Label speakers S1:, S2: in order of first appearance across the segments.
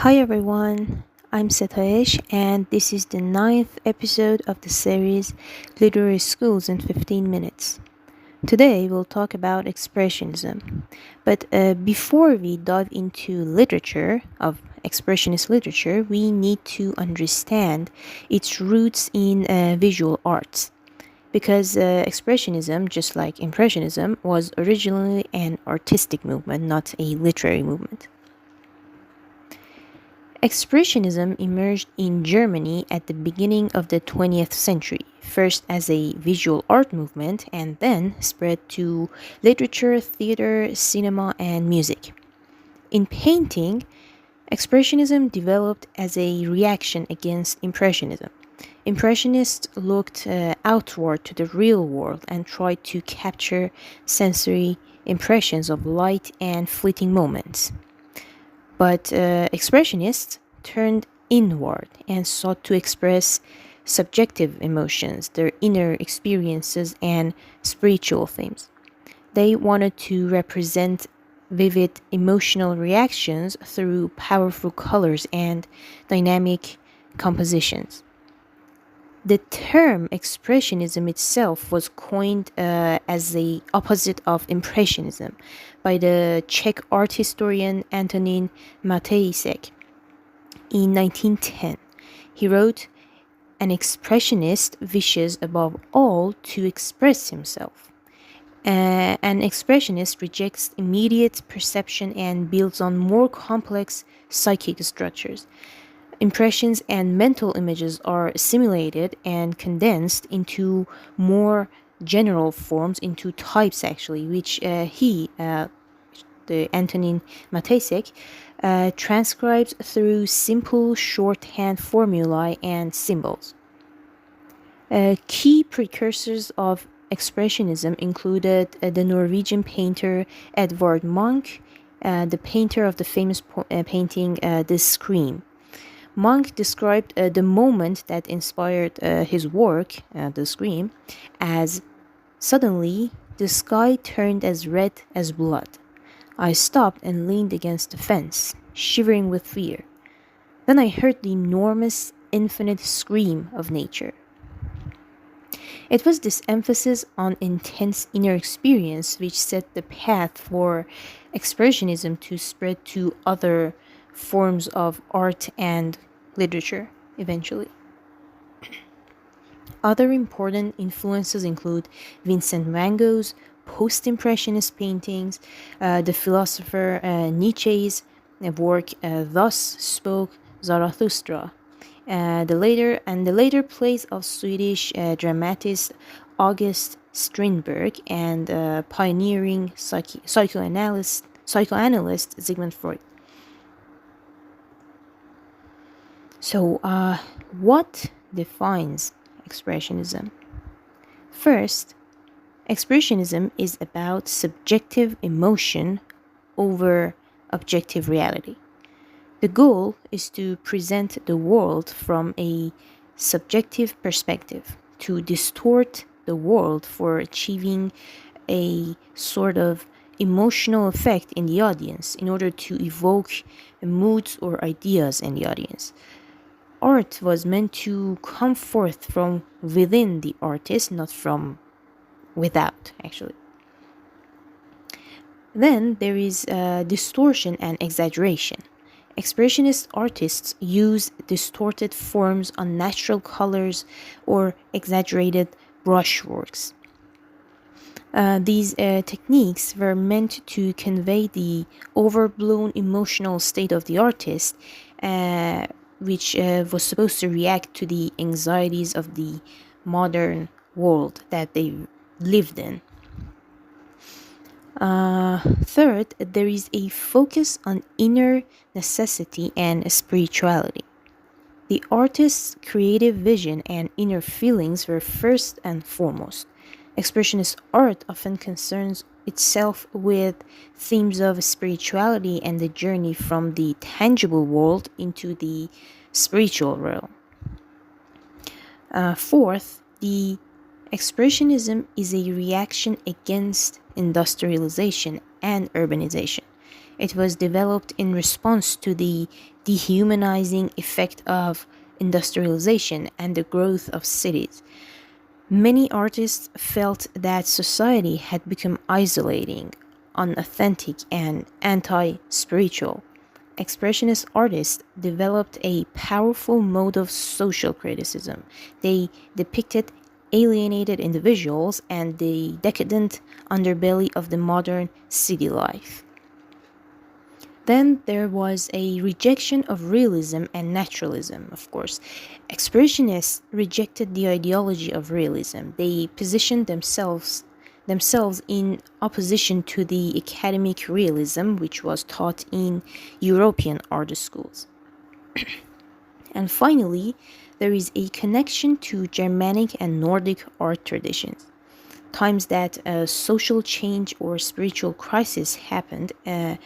S1: Hi everyone, I'm Setayesh, and this is the ninth episode of the series Literary Schools in 15 Minutes. Today we'll talk about Expressionism. But before we dive into literature, of Expressionist literature, we need to understand its roots in visual arts. Because Expressionism, just like Impressionism, was originally an artistic movement, not a literary movement. Expressionism emerged in Germany at the beginning of the 20th century, first as a visual art movement and then spread to literature, theater, cinema, and music. In painting, Expressionism developed as a reaction against Impressionism. Impressionists looked outward to the real world and tried to capture sensory impressions of light and fleeting moments. But Expressionists turned inward and sought to express subjective emotions, their inner experiences, and spiritual themes. They wanted to represent vivid emotional reactions through powerful colors and dynamic compositions. The term expressionism itself was coined as the opposite of impressionism by the Czech art historian Antonín Matejsek in 1910. He wrote, "An expressionist wishes above all to express himself. An expressionist rejects immediate perception and builds on more complex psychic structures. Impressions and mental images are assimilated and condensed into more general forms, into types actually, which the Antonin Matejsek, transcribes through simple shorthand formulae and symbols. Key precursors of Expressionism included the Norwegian painter Edvard Munch, the painter of the famous painting The Scream. Munch described the moment that inspired his work, The Scream, as suddenly the sky turned as red as blood. I stopped and leaned against the fence, shivering with fear. Then I heard the enormous, infinite scream of nature." It was this emphasis on intense inner experience which set the path for Expressionism to spread to other forms of art and literature eventually. Other important influences include Vincent van Gogh's post-impressionist paintings, the philosopher Nietzsche's work Thus Spoke Zarathustra, the later plays of Swedish dramatist August Strindberg and pioneering psychoanalyst Sigmund Freud. So, what defines Expressionism? First, Expressionism is about subjective emotion over objective reality. The goal is to present the world from a subjective perspective, to distort the world for achieving a sort of emotional effect in the audience in order to evoke moods or ideas in the audience. Art was meant to come forth from within the artist, not from without, actually. Then there is distortion and exaggeration. Expressionist artists use distorted forms, unnatural colors, or exaggerated brushworks. These techniques were meant to convey the overblown emotional state of the artist, which was supposed to react to the anxieties of the modern world that they lived in. Third, there is a focus on inner necessity and spirituality. The artist's creative vision and inner feelings were first and foremost. Expressionist art often concerns itself with themes of spirituality and the journey from the tangible world into the spiritual realm. Fourth, the Expressionism is a reaction against industrialization and urbanization. It was developed in response to the dehumanizing effect of industrialization and the growth of cities. Many artists felt that society had become isolating, unauthentic, and anti spiritual. Expressionist artists developed a powerful mode of social criticism. They depicted alienated individuals and the decadent underbelly of the modern city life. Then there was a rejection of realism and naturalism, of course. Expressionists rejected the ideology of realism. They positioned themselves in opposition to the academic realism which was taught in European art schools. And finally, there is a connection to Germanic and Nordic art traditions. Times that a social change or spiritual crisis happenings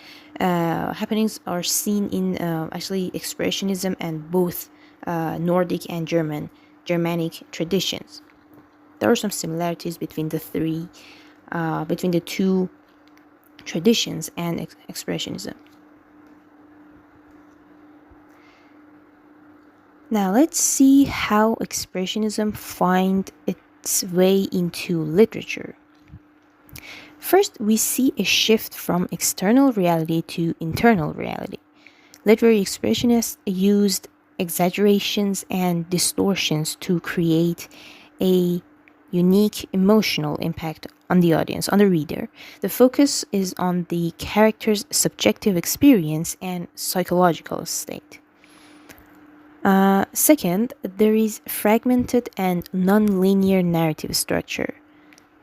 S1: are seen in actually Expressionism and both Nordic and Germanic traditions. There are some similarities between between the two traditions and Expressionism. Now let's see how Expressionism find its way into literature. First, we see a shift from external reality to internal reality. Literary expressionists used exaggerations and distortions to create a unique emotional impact on the audience, on the reader. The focus is on the character's subjective experience and psychological state. Second, there is fragmented and non-linear narrative structure.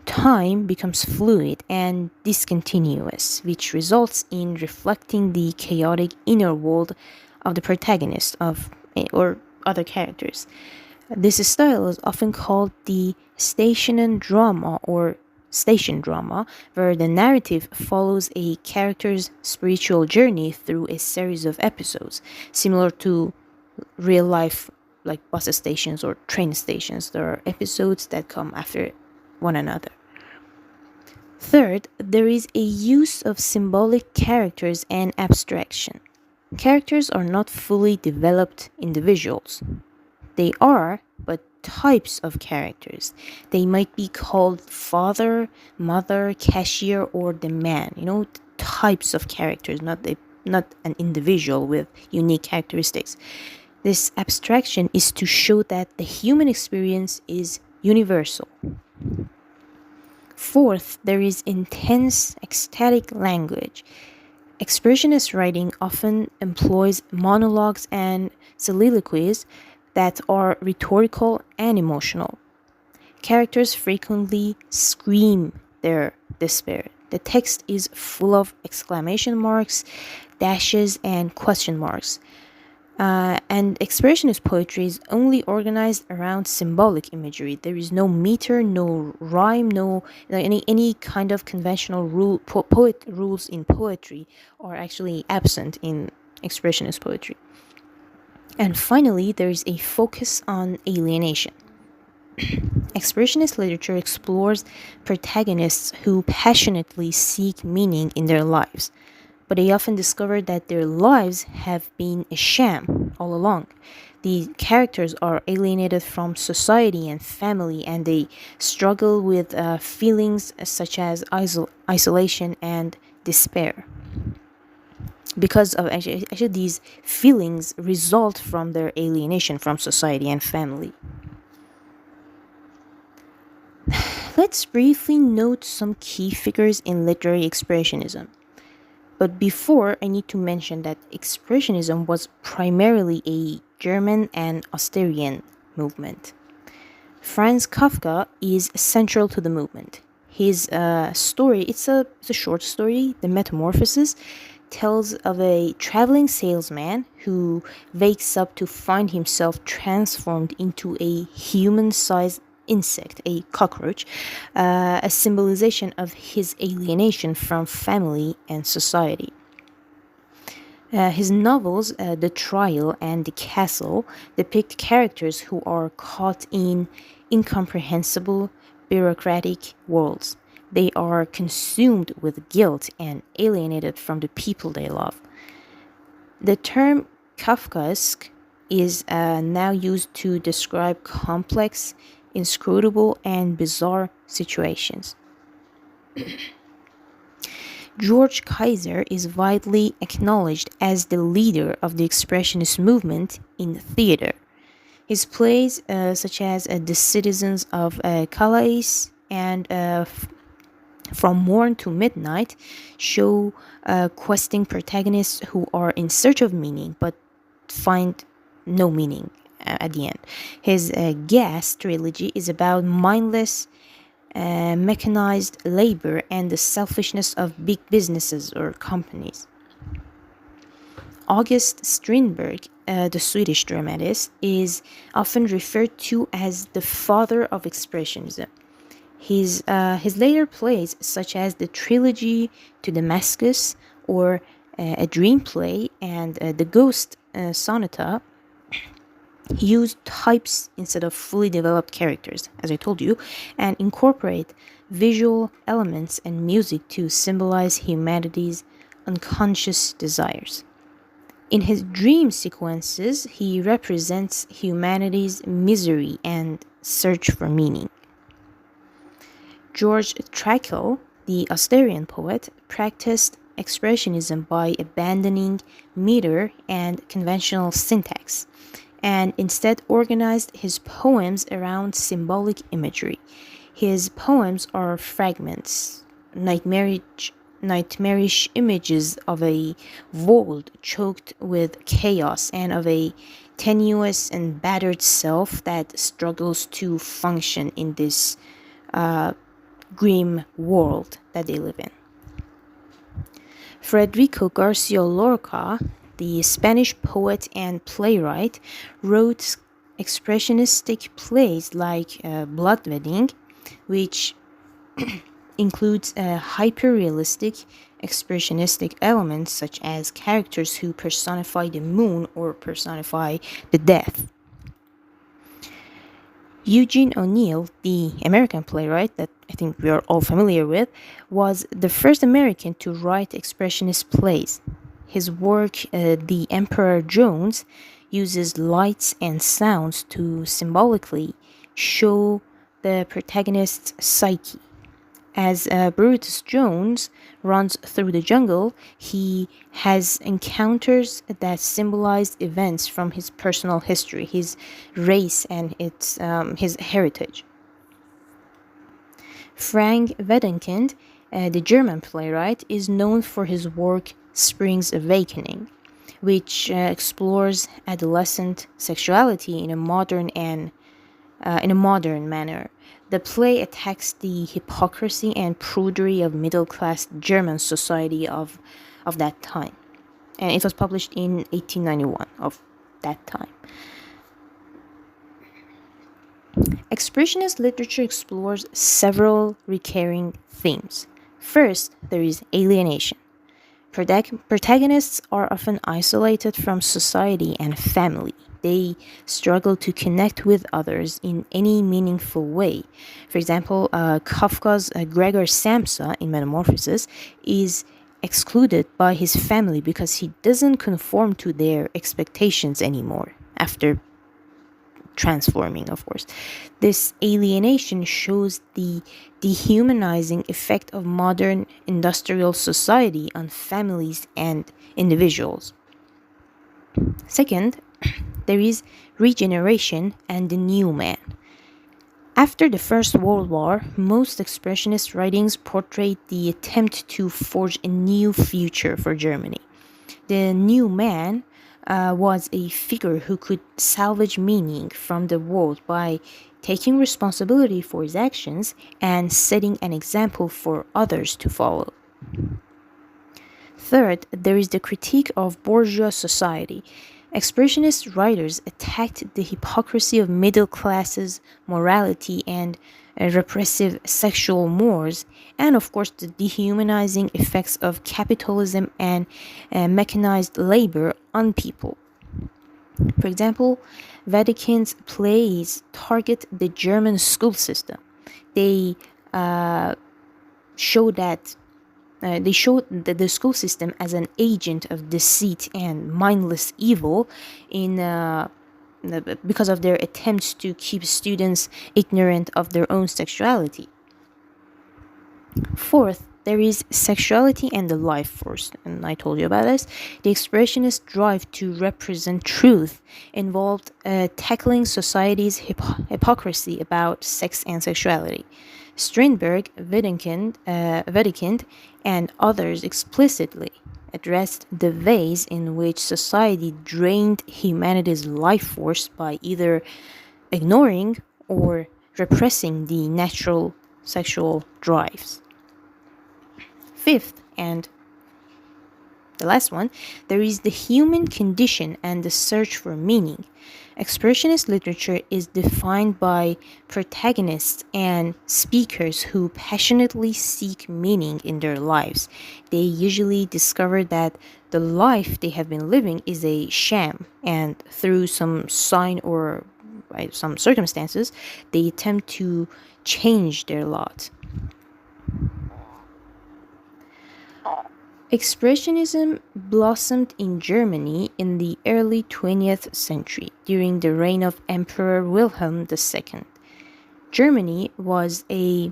S1: Time becomes fluid and discontinuous, which results in reflecting the chaotic inner world of the protagonist or other characters. This style is often called the station drama or station drama, where the narrative follows a character's spiritual journey through a series of episodes, similar to real life like bus stations or train stations. There are episodes that come after one another. Third, there is a use of symbolic characters and abstraction. Characters are not fully developed individuals. They are, but types of characters. They might be called father, mother, cashier, or the man. Types of characters, not an individual with unique characteristics. This abstraction is to show that the human experience is universal. Fourth, there is intense ecstatic language. Expressionist writing often employs monologues and soliloquies that are rhetorical and emotional. Characters frequently scream their despair. The text is full of exclamation marks, dashes, and question marks. And expressionist poetry is only organized around symbolic imagery. There is no meter, no rhyme, no any kind of conventional poet rules in poetry are actually absent in expressionist poetry. And finally, there is a focus on alienation. Expressionist literature explores protagonists who passionately seek meaning in their lives, but they often discover that their lives have been a sham all along. The characters are alienated from society and family, and they struggle with feelings such as isolation and despair. Because of actually these feelings result from their alienation from society and family. Let's briefly note some key figures in literary expressionism. But before, I need to mention that Expressionism was primarily a German and Austrian movement. Franz Kafka is central to the movement. His story, it's a short story, The Metamorphosis, tells of a traveling salesman who wakes up to find himself transformed into a human-sized insect, a cockroach, a symbolization of his alienation from family and society. His novels, The Trial and The Castle, depict characters who are caught in incomprehensible bureaucratic worlds. they are consumed with guilt and alienated from the people they love. The term Kafkaesque is now used to describe complex, inscrutable, and bizarre situations. George Kaiser is widely acknowledged as the leader of the Expressionist movement in theater. His plays, such as The Citizens of Calais and From Morn to Midnight, show questing protagonists who are in search of meaning but find no meaning at the end. His Gas trilogy is about mindless, mechanized labor and the selfishness of big businesses or companies. August Strindberg, the Swedish dramatist, is often referred to as the father of Expressionism. His later plays, such as the trilogy to Damascus or A Dream Play and The Ghost Sonata, use types instead of fully developed characters, as I told you, and incorporate visual elements and music to symbolize humanity's unconscious desires. In his dream sequences, he represents humanity's misery and search for meaning. George Trakl, the Asterian poet, practiced expressionism by abandoning meter and conventional syntax, and instead organized his poems around symbolic imagery. His poems are fragments, nightmarish images of a world choked with chaos and of a tenuous and battered self that struggles to function in this grim world that they live in. Federico Garcia Lorca, the Spanish poet and playwright, wrote expressionistic plays like Blood Wedding, which includes hyper-realistic expressionistic elements such as characters who personify the moon or personify the death. Eugene O'Neill, the American playwright that I think we are all familiar with, was the first American to write expressionist plays. His work, The Emperor Jones, uses lights and sounds to symbolically show the protagonist's psyche. As Brutus Jones runs through the jungle, he has encounters that symbolize events from his personal history, his race, and his heritage. Frank Wedekind, the German playwright, is known for his work Spring's Awakening, which explores adolescent sexuality in a modern manner. The play attacks the hypocrisy and prudery of middle-class German society of that time. And it was published in 1891 of that time. Expressionist literature explores several recurring themes. First, there is alienation. Protagonists are often isolated from society and family. They struggle to connect with others in any meaningful way. For example, Kafka's Gregor Samsa in Metamorphosis is excluded by his family because he doesn't conform to their expectations anymore after transforming, of course. This alienation shows the dehumanizing effect of modern industrial society on families and individuals. Second, there is regeneration and the new man. After the First World War, most expressionist writings portrayed the attempt to forge a new future for Germany. The new man was a figure who could salvage meaning from the world by taking responsibility for his actions and setting an example for others to follow. Third, there is the critique of bourgeois society. Expressionist writers attacked the hypocrisy of middle classes, morality, and repressive sexual mores, and of course the dehumanizing effects of capitalism and mechanized labor on people. For example, Wedekind's plays target the German school system. They show that they showed the school system as an agent of deceit and mindless evil in because of their attempts to keep students ignorant of their own sexuality. Fourth, there is sexuality and the life force, and I told you about this. The expressionist drive to represent truth involved tackling society's hypocrisy about sex and sexuality. Strindberg, Wedekind, and others explicitly addressed the ways in which society drained humanity's life force by either ignoring or repressing the natural sexual drives. Fifth, and the last one, there is the human condition and the search for meaning. Expressionist literature is defined by protagonists and speakers who passionately seek meaning in their lives. They usually discover that the life they have been living is a sham, and through some sign or by some circumstances, they attempt to change their lot. Expressionism blossomed in Germany in the early 20th century during the reign of Emperor Wilhelm II. Germany was a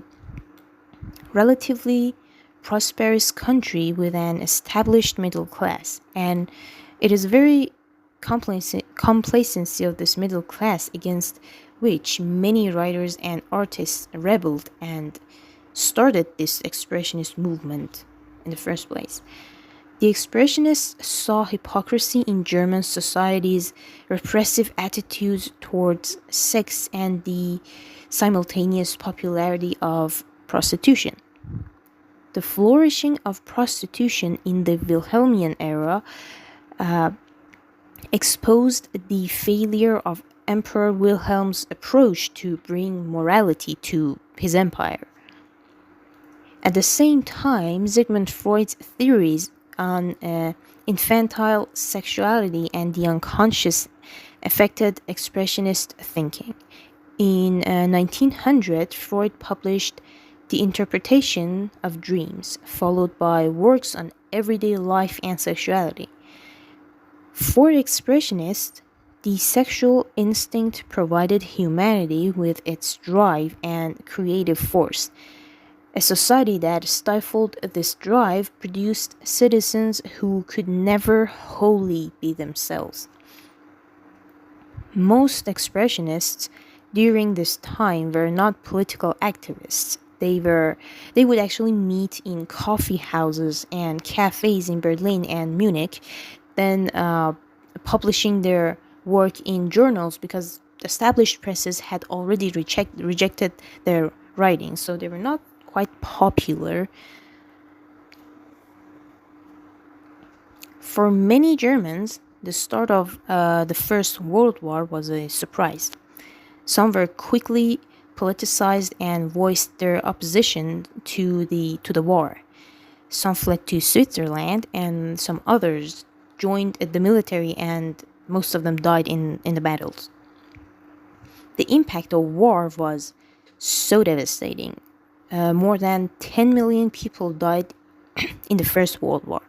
S1: relatively prosperous country with an established middle class, and it is very complacency of this middle class against which many writers and artists rebelled and started this expressionist movement in the first place. The Expressionists saw hypocrisy in German society's repressive attitudes towards sex and the simultaneous popularity of prostitution. The flourishing of prostitution in the Wilhelmian era exposed the failure of Emperor Wilhelm's approach to bring morality to his empire. At the same time, Sigmund Freud's theories on infantile sexuality and the unconscious affected expressionist thinking. In 1900, Freud published The Interpretation of Dreams, followed by works on everyday life and sexuality. For expressionists, the sexual instinct provided humanity with its drive and creative force. A society that stifled this drive produced citizens who could never wholly be themselves. Most expressionists during this time were not political activists. They would actually meet in coffee houses and cafes in Berlin and Munich, then publishing their work in journals because established presses had already rejected their writings, so they were not quite popular. For many Germans, the start of the First World War was a surprise. Some were quickly politicized and voiced their opposition to the war. Some fled to Switzerland, and some others joined the military, and most of them died in the battles. The impact of war was so devastating. More than 10 million people died in the First World War.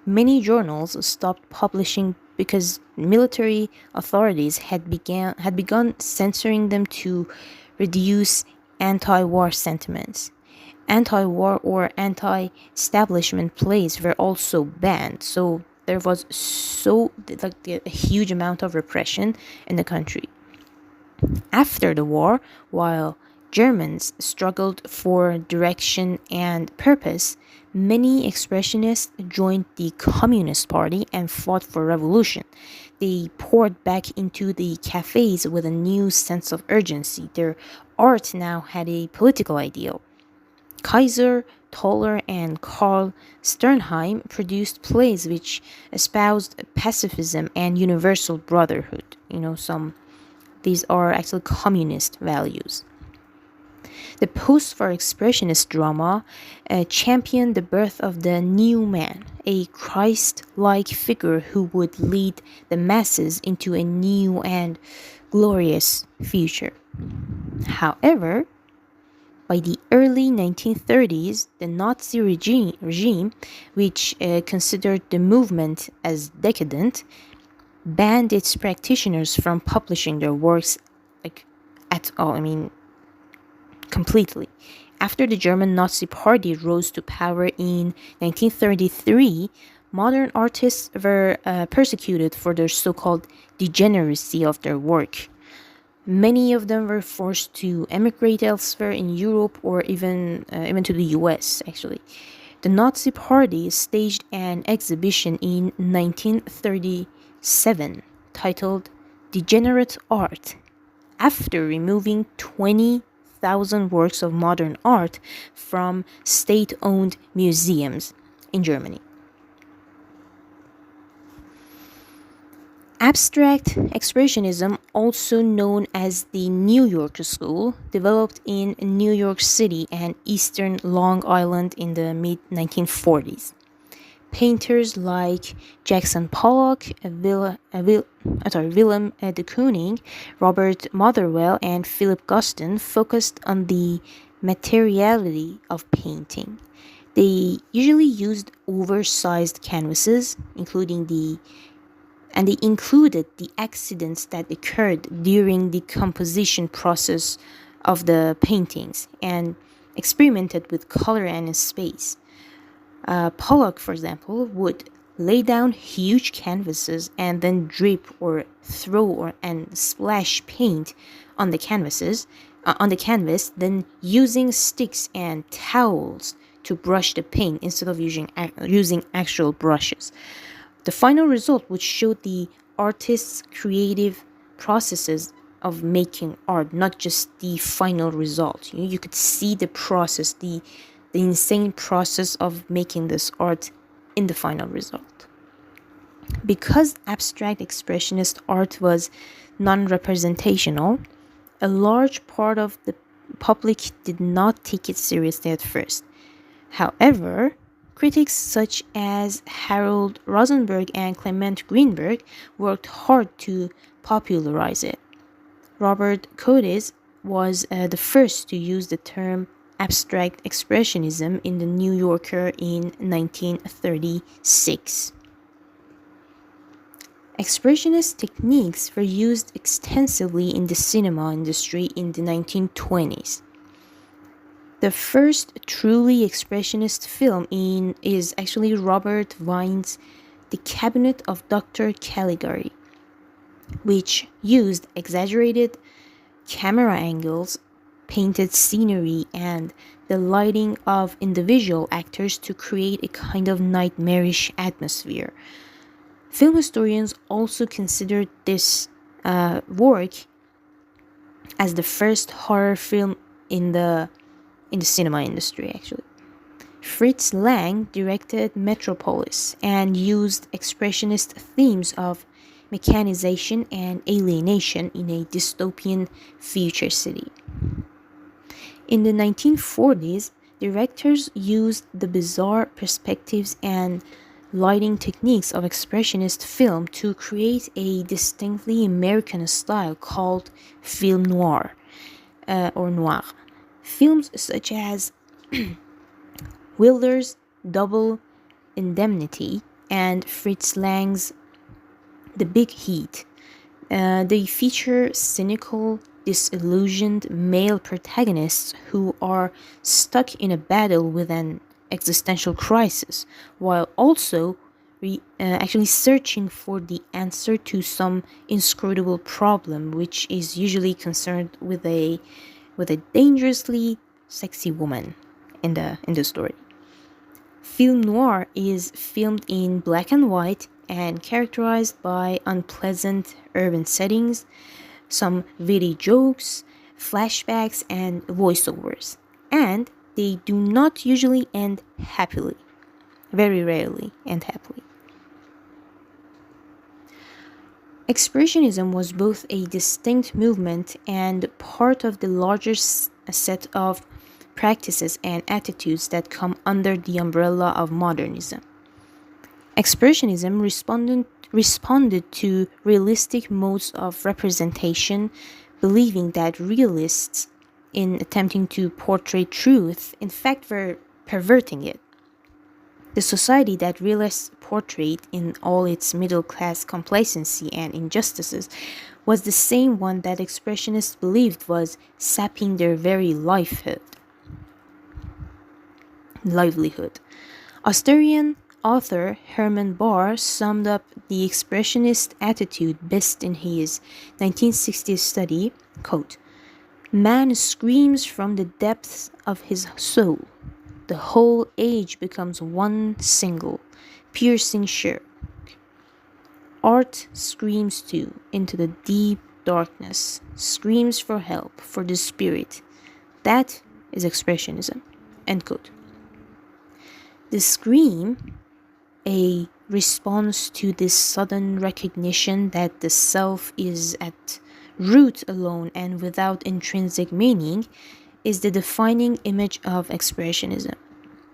S1: Many journals stopped publishing because military authorities had begun censoring them to reduce anti-war sentiments. Anti-war or anti-establishment plays were also banned, so there was a huge amount of repression in the country. After the war, while Germans struggled for direction and purpose, many expressionists joined the Communist Party and fought for revolution. They poured back into the cafes with a new sense of urgency. Their art now had a political ideal. Kaiser, Toller, and Karl Sternheim produced plays which espoused pacifism and universal brotherhood. These are actually communist values. The post-war expressionist drama championed the birth of the new man, a Christ-like figure who would lead the masses into a new and glorious future. However, By the early 1930s, the Nazi regime which considered the movement as decadent, banned its practitioners from publishing their works like at all. I mean, completely. After the German Nazi Party rose to power in 1933, modern artists were persecuted for their so-called degeneracy of their work. Many of them were forced to emigrate elsewhere in Europe or even to the US, actually. The Nazi Party staged an exhibition in 1937 titled Degenerate Art after removing 20,000 works of modern art from state-owned museums in Germany. Abstract Expressionism, also known as the New York School, developed in New York City and eastern Long Island in the mid-1940s. Painters like Jackson Pollock, Willem de Kooning, Robert Motherwell, and Philip Guston focused on the materiality of painting. They usually used oversized canvases, they included the accidents that occurred during the composition process of the paintings and experimented with color and space. Pollock, for example, would lay down huge canvases and then drip or throw and splash paint on the canvas, then using sticks and towels to brush the paint instead of using actual brushes. The final result would show the artist's creative processes of making art, not just the final result. You could see the process, the insane process of making this art in the final result. Because abstract expressionist art was non-representational, a large part of the public did not take it seriously at first. However, critics such as Harold Rosenberg and Clement Greenberg worked hard to popularize it. Robert Coates was the first to use the term abstract expressionism in the New Yorker in 1936. Expressionist techniques were used extensively in the cinema industry in the 1920s. The first truly expressionist film is actually Robert Wien's The Cabinet of Dr. Caligari, which used exaggerated camera angles, painted scenery, and the lighting of individual actors to create a kind of nightmarish atmosphere. Film historians also considered this work as the first horror film in the cinema industry, actually. Fritz Lang directed Metropolis and used expressionist themes of mechanization and alienation in a dystopian future city. In the 1940s, directors used the bizarre perspectives and lighting techniques of expressionist film to create a distinctly American style called film noir or noir. Films such as Wilder's Double Indemnity and Fritz Lang's The Big Heat. They feature cynical, disillusioned male protagonists who are stuck in a battle with an existential crisis, while also actually searching for the answer to some inscrutable problem, which is usually concerned with a dangerously sexy woman in the story. Film noir is filmed in black and white and characterized by unpleasant urban settings, some witty jokes, flashbacks, and voiceovers. And they do not usually end happily. Very rarely end happily. Expressionism was both a distinct movement and part of the larger set of practices and attitudes that come under the umbrella of modernism. Expressionism responded to realistic modes of representation, believing that realists in attempting to portray truth, in fact, were perverting it. The society that realists portrayed in all its middle class complacency and injustices was the same one that Expressionists believed was sapping their very livelihood. Austrian author Hermann Bahr summed up the Expressionist attitude best in his 1960s study, quote, "Man screams from the depths of his soul. The whole age becomes one single, piercing shriek. Art screams too, into the deep darkness, screams for help, for the spirit. That is Expressionism." End quote. The scream, a response to this sudden recognition that the self is at root alone and without intrinsic meaning, is the defining image of Expressionism.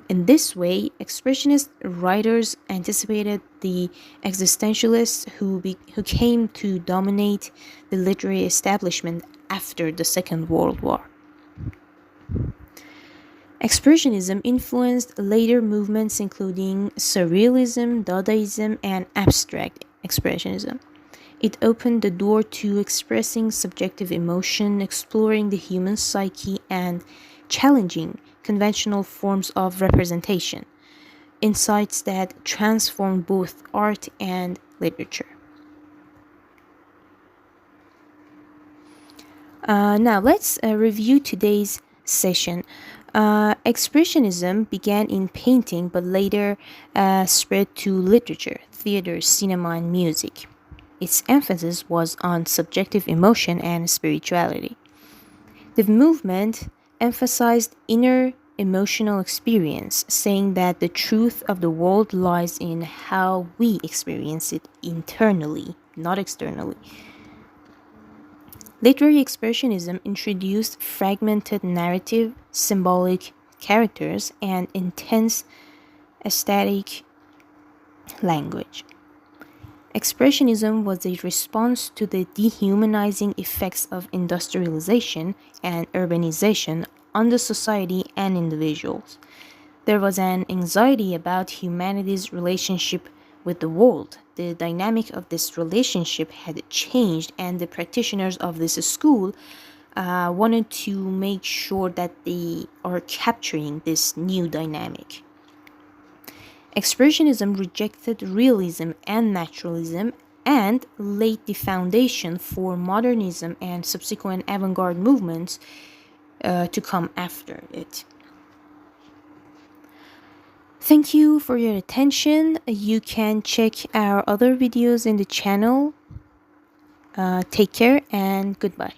S1: In this way, Expressionist writers anticipated the existentialists who came to dominate the literary establishment after the Second World War. Expressionism influenced later movements including Surrealism, Dadaism, and Abstract Expressionism. It opened the door to expressing subjective emotion, exploring the human psyche, and challenging conventional forms of representation, insights that transformed both art and literature. Now, let's review today's session. Expressionism began in painting but later spread to literature, theater, cinema, and music. Its emphasis was on subjective emotion and spirituality. The movement emphasized inner emotional experience, saying that the truth of the world lies in how we experience it internally, not externally. Literary Expressionism introduced fragmented narrative, symbolic characters, and intense aesthetic language. Expressionism was a response to the dehumanizing effects of industrialization and urbanization on the society and individuals. There was an anxiety about humanity's relationship with the world. The dynamic of this relationship had changed, and the practitioners of this school wanted to make sure that they are capturing this new dynamic. Expressionism rejected realism and naturalism and laid the foundation for modernism and subsequent avant-garde movements to come after it. Thank you for your attention. You can check our other videos in the channel. Take care and goodbye.